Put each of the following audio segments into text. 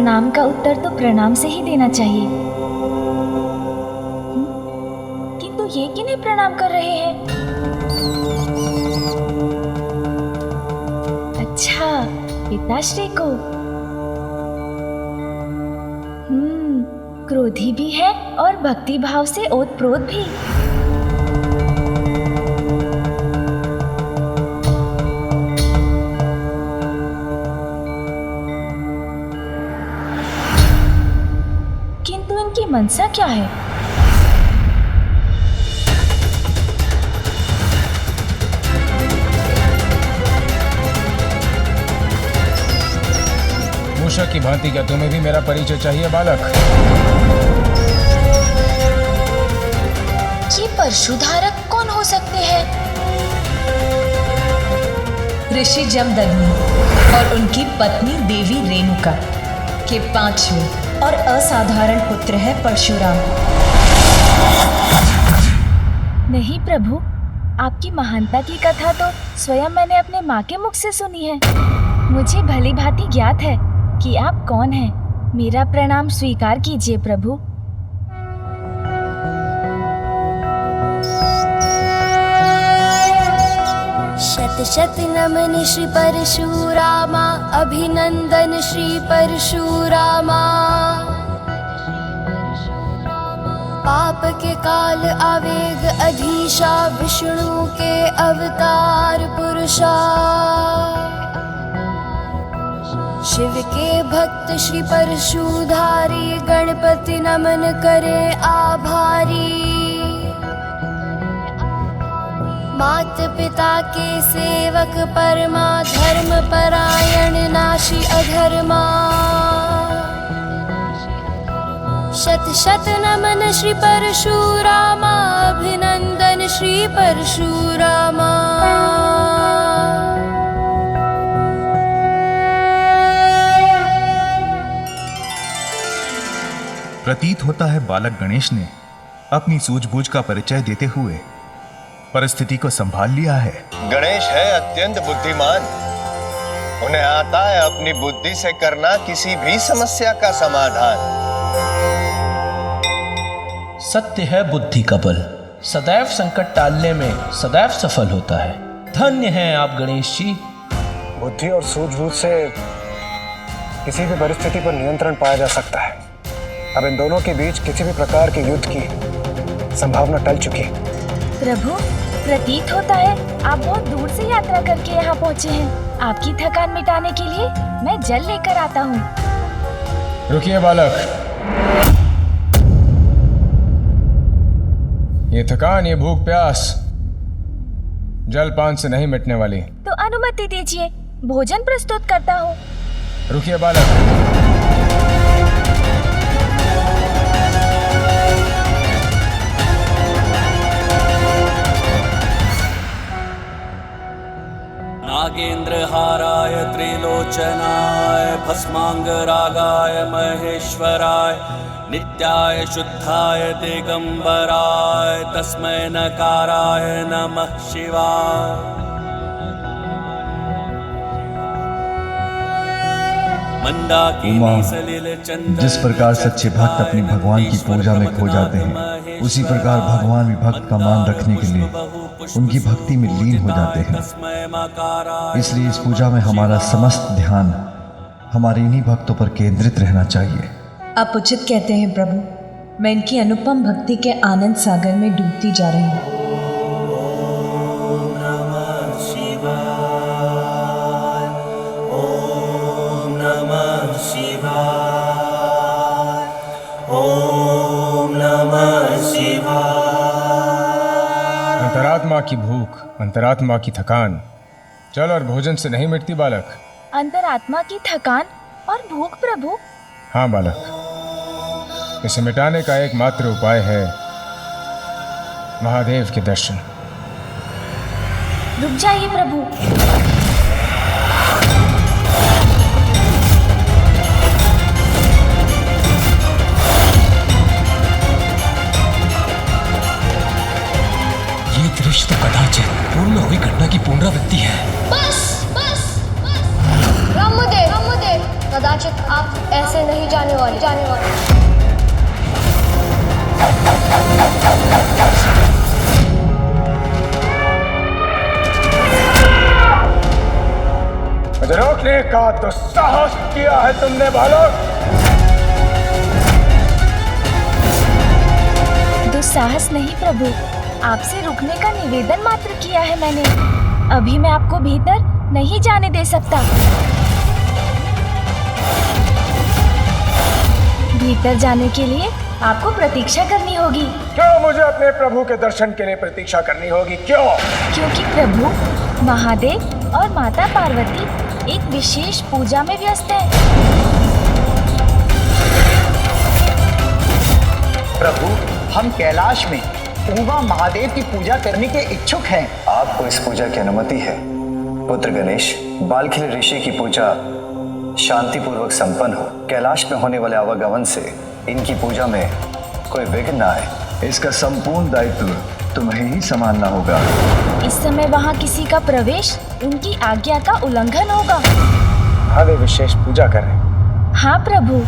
प्रणाम का उत्तर तो प्रणाम से ही देना चाहिए। किंतु ये किन्हें प्रणाम कर रहे हैं? अच्छा, पिताश्री को। क्रोधी भी है और भक्ति भाव से ओतप्रोत भी। किंतु इनकी मनसा क्या है? मूषक की भांति क्या तुम्हें भी मेरा परिचय चाहिए बालक? ये परशुधारक कौन हो सकते हैं? ऋषि जमदग्नि और उनकी पत्नी देवी रेणुका के 5वें और असाधारण पुत्र है परशुराम। नहीं प्रभु, आपकी महानता की कथा तो स्वयं मैंने अपने माँ के मुख से सुनी है। मुझे भली भांति ज्ञात है कि आप कौन हैं। मेरा प्रणाम स्वीकार कीजिए प्रभु। शत शत नमन श्री परशुरामा, अभिनंदन श्री परशुरामा। पाप के काल आवेग अधीशा, विष्णु के अवतार पुरुषा। शिव के भक्त श्री परशुधारी, गणपति नमन करे आभारी। मात पिता के सेवक परमा, धर्म परायण नाशी अधर्मा। शत शत नमन श्री परशुरामा, अभिनंदन श्री परशुरामा। प्रतीत होता है बालक गणेश ने अपनी सूझबूझ का परिचय देते हुए परिस्थिति को संभाल लिया है। गणेश है अत्यंत बुद्धिमान। उन्हें आता है अपनी बुद्धि से करना किसी भी समस्या का समाधान। सत्य है बुद्धि का बल, सदैव संकट टालने में सदैव सफल होता है। धन्य हैं आप गणेश जी। बुद्धि और सूझबूझ से किसी भी परिस्थिति पर नियंत्रण पाया जा सकता है। अब इन दोनों के बीच किसी भी प्रकार के युद्ध की संभावना टल चुकी है। प्रभु, प्रतीत होता है आप बहुत दूर से यात्रा करके यहाँ पहुँचे हैं। आपकी थकान मिटाने के लिए मैं जल लेकर आता हूँ। रुकिए बालक, ये थकान, ये भूख प्यास जलपान से नहीं मिटने वाली। तो अनुमति दीजिए, भोजन प्रस्तुत करता हूँ। रुकिए बालक, नागेन्द्रहाराय त्रिलोचनाय भस्मांगरागाय महेश्वराय नित्याय शुद्धाय दिगंबराय तस्मै नकाराय नमः शिवाय। जिस प्रकार सच्चे भक्त अपने भगवान की पूजा में खो जाते हैं, उसी प्रकार भगवान भी भक्त का मान रखने के लिए उनकी भक्ति में लीन हो जाते हैं। इसलिए इस पूजा में हमारा समस्त ध्यान हमारे इन्हीं भक्तों पर केंद्रित रहना चाहिए। आप उचित कहते हैं प्रभु। मैं इनकी अनुपम भक्ति के आनंद सागर में डूबती जा रही हूँ। अंतरात्मा की भूख, अंतरात्मा की थकान जल और भोजन से नहीं मिटती बालक। अंतरात्मा की थकान और भूख प्रभु? हाँ बालक, इसे मिटाने का एकमात्र उपाय है महादेव के दर्शन। रुक जाइए प्रभु। ये दृश्य तो कदाचित पूर्ण हुई घटना की पुनरावृत्ति है। बस बस बस। ब्रह्मदेव, कदाचित आप ऐसे नहीं जाने वाले। मुझे रोकने का तो साहस किया है तुमने बालक। दुस्साहस नहीं प्रभु, आपसे रुकने का निवेदन मात्र किया है मैंने। अभी मैं आपको भीतर नहीं जाने दे सकता। भीतर जाने के लिए आपको प्रतीक्षा करनी होगी। क्यों मुझे अपने प्रभु के दर्शन के लिए प्रतीक्षा करनी होगी? क्यों? क्योंकि प्रभु महादेव और माता पार्वती एक विशेष पूजा में व्यस्त हैं। प्रभु, हम कैलाश में उमा महादेव की पूजा करने के इच्छुक हैं। आपको इस पूजा की अनुमति है। पुत्र गणेश, बालखिल ऋषि की पूजा शांतिपूर्वक संपन्न हो। कैलाश में होने वाले आवागमन से इनकी पूजा में कोई विघ्न न आए। इसका संपूर्ण दायित्व तुम्हें ही संभालना होगा। इस समय वहाँ किसी का प्रवेश उनकी आज्ञा का उल्लंघन होगा। हाँ, वे विशेष पूजा कर रहे हैं। हाँ प्रभु।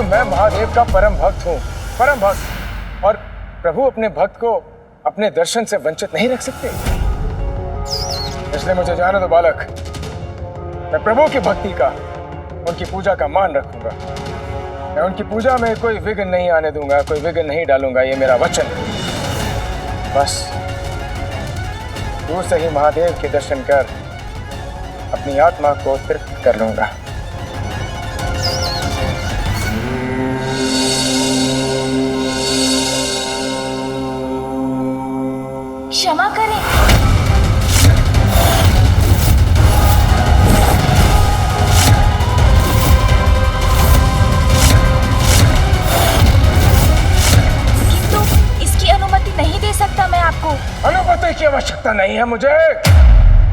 मैं महादेव का परम भक्त हूँ, परम भक्त। और प्रभु अपने भक्त को अपने दर्शन से वंचित नहीं रख सकते। इसलिए मुझे जाने दो बालक। मैं प्रभु की भक्ति का, उनकी पूजा का मान रखूंगा। मैं उनकी पूजा में कोई विघ्न नहीं आने दूंगा, कोई विघ्न नहीं डालूंगा, ये मेरा वचन है। बस दूर से ही महादेव के दर्शन कर अपनी आत्मा को तृप्त कर लूंगा। क्षमा करें। किंतु इसकी अनुमति नहीं दे सकता मैं आपको। अनुमति की आवश्यकता नहीं है मुझे।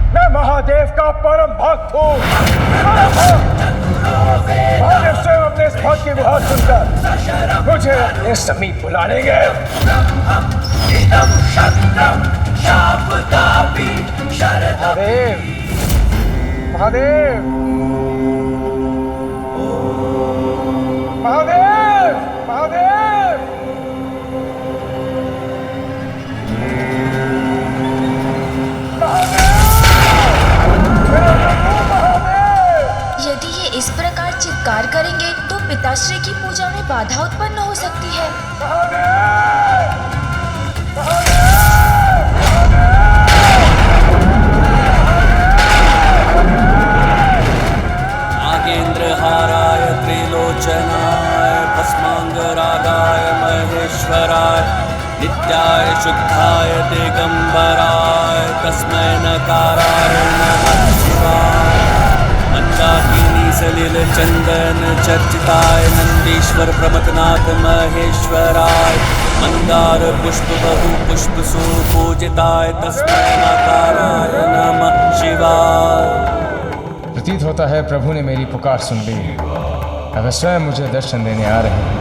मैं महादेव का परम भक्त हूँ। महादेव स्वयं अपने इस भक्त की गुहार सुनकर मुझे अपने समीप बुला लेंगे। महादेव, महादेव, महादेव, महादेव। यदि ये इस प्रकार चित्कार करेंगे तो पिताश्री की पूजा में बाधा उत्पन्न हो सकती है। नागेन्द्रहाराय त्रिलोचनाय भस्मांगरागाय महेश्वराय नित्याय शुद्धाय दिगंबराय तस्मै नकाराय नमः शिवाय। मंदाकिनी सलिल चंदन चर्चिताय नंदीश्वर प्रमथनाथ महेश्वराय मंदार पुष्प बहु पुष्प सुपूजिताय तस्मै नकाराय नमः शिवाय। प्रतीत होता है प्रभु ने मेरी पुकार सुन ली है। अब स्वयं मुझे दर्शन देने आ रहे हैं।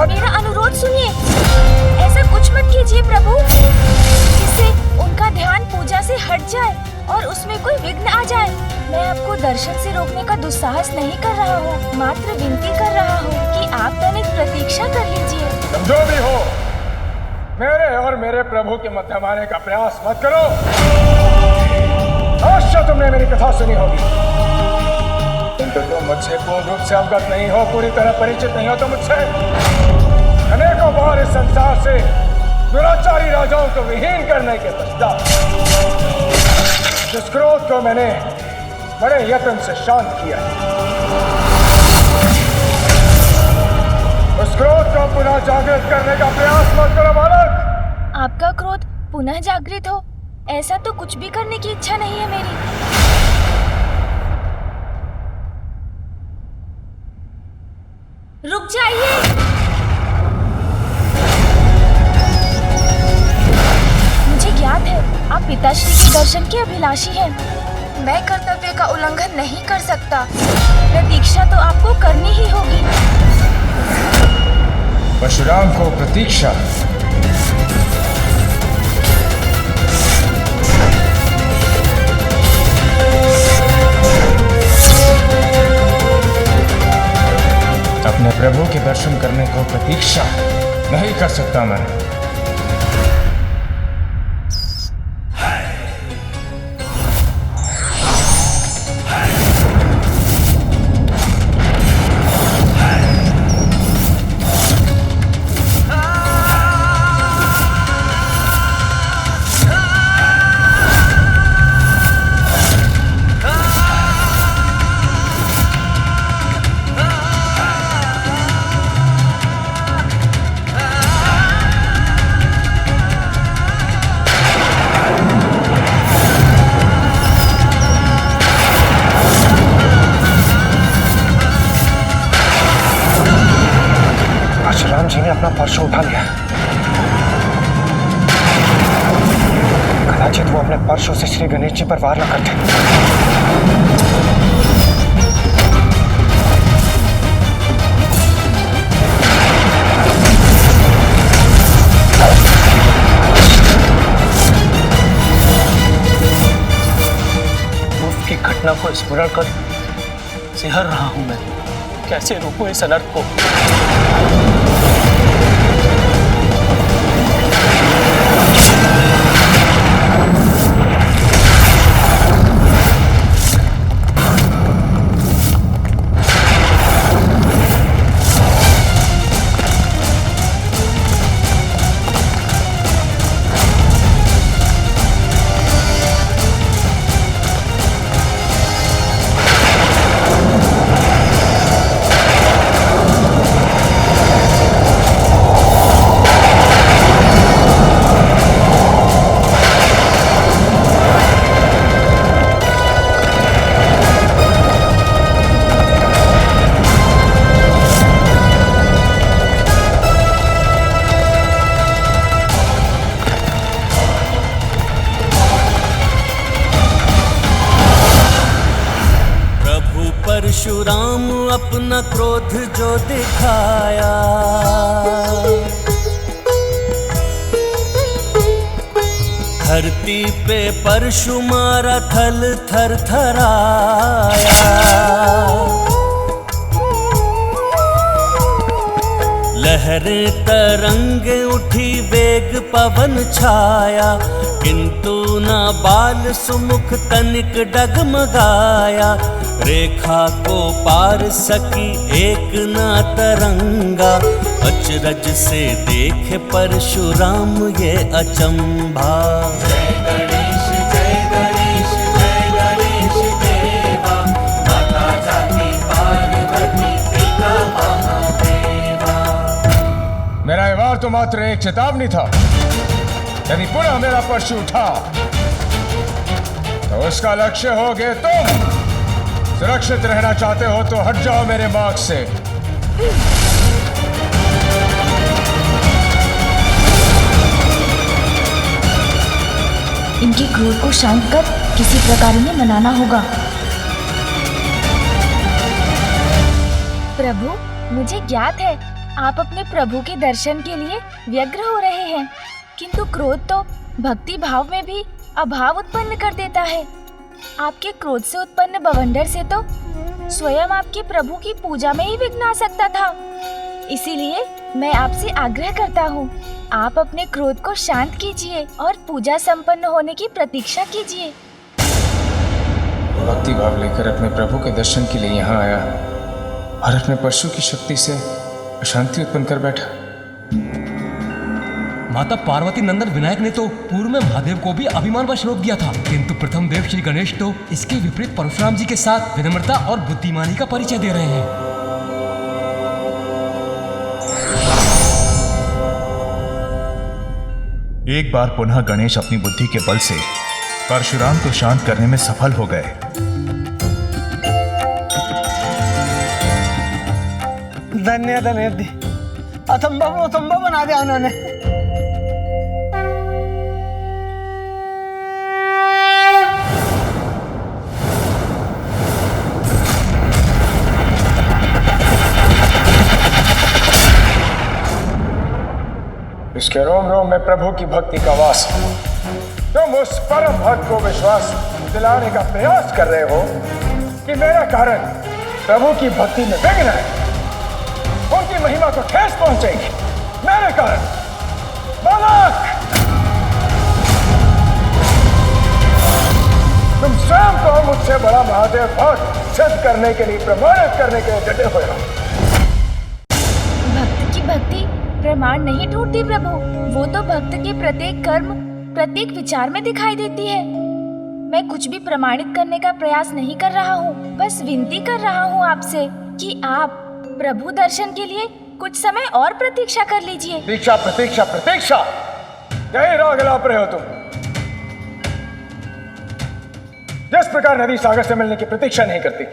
मेरा अनुरोध सुनिए। ऐसा कुछ मत कीजिए प्रभु जिससे उनका ध्यान पूजा से हट जाए और उसमें कोई विघ्न आ जाए। मैं आपको दर्शन से रोकने का दुस्साहस नहीं कर रहा हूँ, मात्र विनती कर रहा हूँ कि आप तनिक प्रतीक्षा कर लीजिए। तुम जो भी हो, मेरे और मेरे प्रभु के मध्य आने का प्रयास मत करो। अवश्य तुमने मेरी कथा सुनी होगी, किंतु तुम मुझसे पूर्ण रूप से अवगत नहीं हो, पूरी तरह परिचित नहीं हो। तो मुझसे अनेकों बार इस संसार से दुराचारी राजाओं को विहीन करने के पश्चात जिस क्रोध को मैंने बड़े यत्न से शांत किया, उस क्रोध को पुनः जागृत करने का प्रयास मत करो बालक। आपका क्रोध पुनः जागृत हो, ऐसा तो कुछ भी करने की इच्छा नहीं है मेरी। रुक जाइए। मुझे ज्ञात है आप पिताश्री के दर्शन के अभिलाषी हैं। मैं कर्तव्य का उल्लंघन नहीं कर सकता। प्रतीक्षा तो आपको करनी ही होगी। परशुराम को प्रतीक्षा? अपने प्रभु के दर्शन करने को प्रतीक्षा नहीं कर सकता मैं। जी ने अपना परशु उठा लिया। कदाचित वो अपने परशु से श्री गणेश जी पर वार न करते। उसकी घटना को स्मरण कर सिहर रहा हूं मैं। कैसे रोकूं इस अनर्थ को? परशुराम अपना क्रोध जो दिखाया, धरती पे परशु मारा थल थर थराया। लहरें तरंगे उठी वेग पवन छाया, किंतु ना बाल सुमुख तनिक डगमगाया। रेखा को पार सकी एक ना तरंगा, अचरज से देखे परशुराम ये अचंभा। जय गणेश जय गणेश जय गणेश देवा, माता जाति पार्वती पिता महादेवा। मेरा ये वार तो मात्र एक चेतावनी था। यदि पुनः मेरा परशु उठा तो उसका लक्ष्य होगे तुम। सुरक्षित रहना चाहते हो तो हट जाओ मेरे मार्ग से। इनके क्रोध को शांत कर किसी प्रकार इन्हें मनाना होगा। प्रभु, मुझे ज्ञात है आप अपने प्रभु के दर्शन के लिए व्यग्र हो रहे हैं, किंतु क्रोध तो भक्ति भाव में भी अभाव उत्पन्न कर देता है। आपके क्रोध से उत्पन्न बवंडर से तो स्वयं आपके प्रभु की पूजा में ही विघ्न आ सकता था। इसीलिए मैं आपसे आग्रह करता हूँ, आप अपने क्रोध को शांत कीजिए और पूजा संपन्न होने की प्रतीक्षा कीजिए। भक्ति भाव लेकर अपने प्रभु के दर्शन के लिए यहाँ आया और अपने परशु की शक्ति से अशांति उत्पन्न कर बैठा। माता पार्वती नंदन विनायक ने तो पूर्व में महादेव को भी अभिमानवश रोक दिया था, किंतु प्रथम देव श्री गणेश तो इसके विपरीत परशुराम जी के साथ विनम्रता और बुद्धिमानी का परिचय दे रहे हैं। एक बार पुनः गणेश अपनी बुद्धि के बल से परशुराम को शांत करने में सफल हो गए। धन्य धन्य असंभव बना दिया उन्होंने। इसके रोम रोम में प्रभु की भक्ति का वास है। तुम उस परम भक्त को विश्वास दिलाने का प्रयास कर रहे हो कि मेरा कारण प्रभु की भक्ति में विघ्न है, उनकी महिमा को ठेस पहुंचेगी मेरे कारण। बालक, तुम स्वयं को मुझसे बड़ा महादेव भक्त सिद्ध करने के लिए, प्रमाणित करने के लिए डटे हुए हो। भक्त की भक्ति प्रमाण नहीं ढूंढती प्रभु, वो तो भक्त के प्रत्येक कर्म, प्रत्येक विचार में दिखाई देती है। मैं कुछ भी प्रमाणित करने का प्रयास नहीं कर रहा हूँ, बस विनती कर रहा हूँ आपसे कि आप प्रभु दर्शन के लिए कुछ समय और प्रतीक्षा कर लीजिए। प्रतीक्षा प्रतीक्षा प्रतीक्षा, यही राग लाप रहे हो तुम। जिस प्रकार नदी सागर से मिलने की प्रतीक्षा नहीं करती,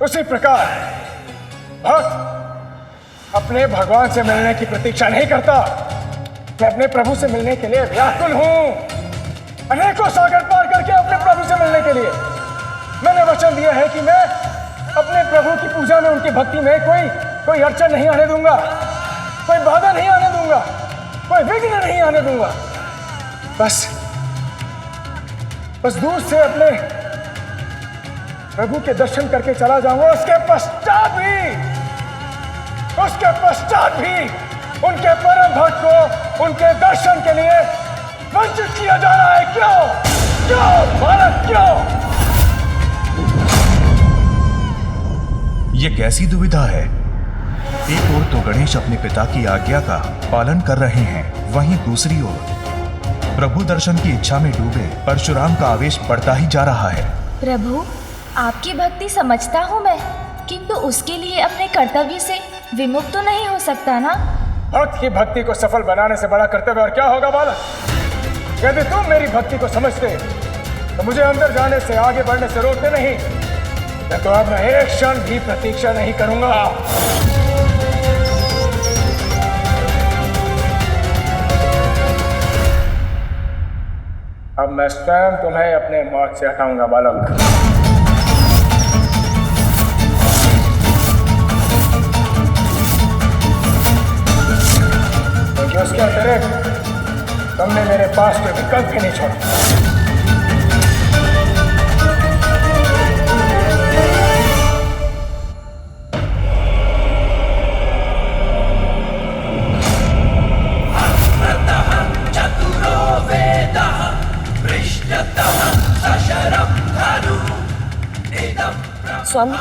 उसी प्रकार भक्त अपने भगवान से मिलने की प्रतीक्षा नहीं करता। मैं अपने प्रभु से मिलने के लिए व्याकुल हूं, अनेकों सागर पार करके अपने प्रभु से मिलने के लिए। मैंने वचन दिया है कि मैं अपने प्रभु की पूजा में, उनकी भक्ति में कोई अड़चन नहीं आने दूंगा, कोई बाधा नहीं आने दूंगा, कोई विघ्न नहीं आने दूंगा। बस दूर से अपने प्रभु के दर्शन करके चला जाऊंगा। उसके पश्चात भी उनके परम भक्त को उनके दर्शन के लिए वंचित किया जा रहा है। क्यों बालक, क्यों? ये कैसी दुविधा है? एक ओर तो गणेश अपने पिता की आज्ञा का पालन कर रहे हैं, वहीं दूसरी ओर प्रभु दर्शन की इच्छा में डूबे परशुराम का आवेश बढ़ता ही जा रहा है। प्रभु, आपकी भक्ति समझता हूँ मैं, किंतु उसके लिए अपने कर्तव्य से विमुख तो नहीं हो सकता ना। भक्त की भक्ति को सफल बनाने से बड़ा कर्तव्य और क्या होगा बालक? यदि तुम मेरी भक्ति को समझते तो मुझे अंदर जाने से, आगे बढ़ने से रोकते नहीं। मैं तो अब एक क्षण भी प्रतीक्षा नहीं करूंगा। अब मैं स्वयं तुम्हें अपने मार्ग से हटाऊंगा बालक। क्योंकि उसके अतिरिक्त तुमने मेरे पास कोई विकल्प भी नहीं छोड़ा। स्वामी,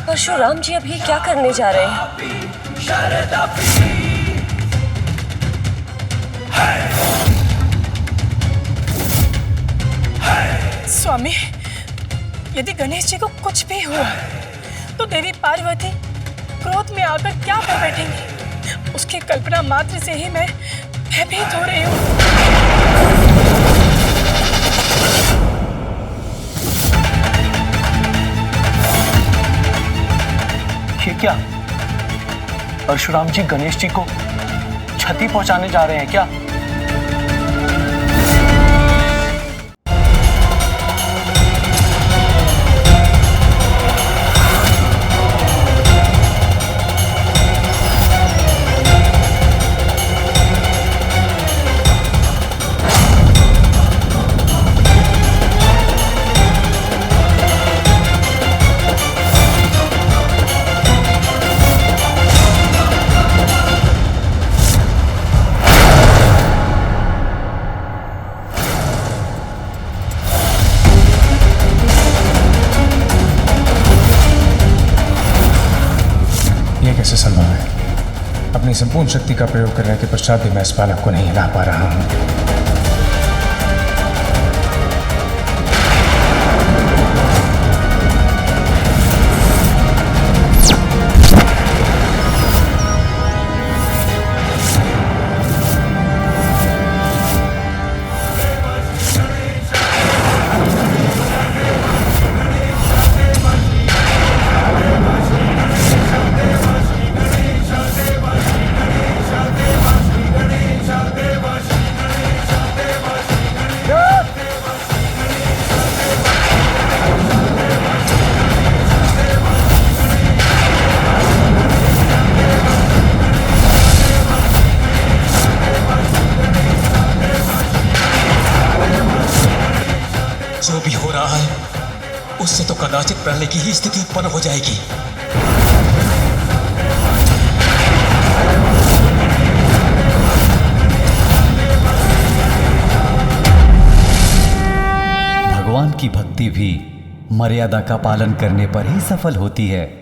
परशुराम जी अभी क्या करने जा रहे हैं? स्वामी, यदि गणेश जी को कुछ भी हुआ तो देवी पार्वती क्रोध में आकर क्या कर बैठेंगी? उसकी कल्पना मात्र से ही मैं भयभीत हो रही हूँ। ये क्या? परशुराम जी गणेश जी को क्षति पहुंचाने जा रहे हैं क्या? कैसे संभव है? अपनी संपूर्ण शक्ति का प्रयोग करने के पश्चात भी मैं इस बालक को नहीं हिला पा रहा हूं। हो रहा है उससे तो कदाचित प्रलय की ही स्थिति उत्पन्न हो जाएगी। भगवान की भक्ति भी मर्यादा का पालन करने पर ही सफल होती है।